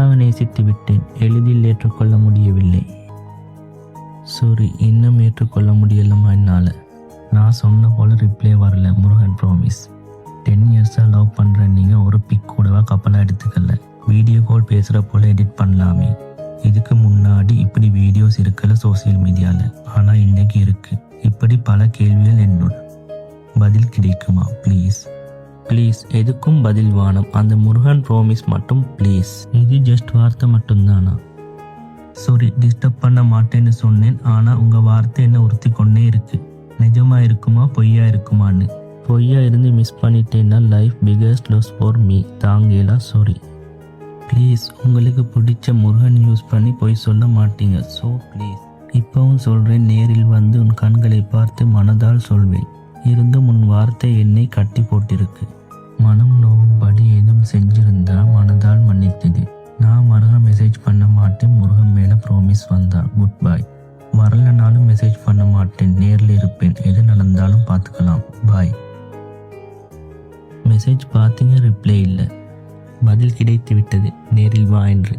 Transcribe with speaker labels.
Speaker 1: உண்மையாக நேசித்து விட்டேன். எளிதில் ஏற்றுக்கொள்ள முடியவில்லை. சாரி, இன்னும் ஏற்றுக்கொள்ள முடியலமா என்னால். நான் சொன்ன போல் ரிப்ளை வரல. முருகன் ப்ராமிஸ். 10 இயர்ஸாக லவ் பண்ணுற நீங்கள் ஒரு பிக் கூடவா கப்பலாக எடுத்துக்கல. வீடியோ கால் பேசுகிற போல் எடிட் பண்ணலாமே. இதுக்கு முன்னாடி இப்படி வீடியோஸ் இருக்கல சோசியல் மீடியாவில். ஆனால் இன்னைக்கு இருக்கு. இப்படி பல கேள்விகள் என்னோட பதில் கிடைக்குமா? ப்ளீஸ் ப்ளீஸ், எதுக்கும் பதில் வானம். அந்த முருகன் ப்ராமிஸ் மட்டும் ப்ளீஸ். இது ஜஸ்ட் வார்த்தை மட்டும்தானா? சாரி, டிஸ்டர்ப் பண்ண மாட்டேன்னு சொன்னேன். ஆனால் உங்கள் வார்த்தை என்ன உறுத்தி கொண்டே இருக்கு. நிஜமா இருக்குமா பொய்யா இருக்குமான்னு. பொய்யா இருந்து மிஸ் பண்ணிட்டேன்னா life biggest loss for me. தாங்கலா? Sorry please. உங்களுக்கு பிடிச்ச முருகன் யூஸ் பண்ணி பொய் சொல்ல மாட்டீங்க. So please. இப்போவும் சொல்கிறேன், நேரில் வந்து உன் கண்களை பார்த்து மனதால் சொல்வேன். இருந்தும் உன் வார்த்தை என்னை கட்டி போட்டிருக்கு. மனம் நோவும்படி ஏதும் செஞ்சிருந்தா மனதால் மன்னித்தது. நான் மறுக மெசேஜ் பண்ண மாட்டேன். முருகன் மேலே ப்ராமிஸ் வந்தா குட் பாய். வரலனாலும் மெசேஜ் பண்ண மாட்டேன். நேரில் இருப்பேன். எது நடந்தாலும் பார்த்துக்கலாம். பாய். மெசேஜ் பார்த்தீங்க, ரிப்ளை இல்லை. பதில் கிடைத்து விட்டது. நேரில் வா என்று.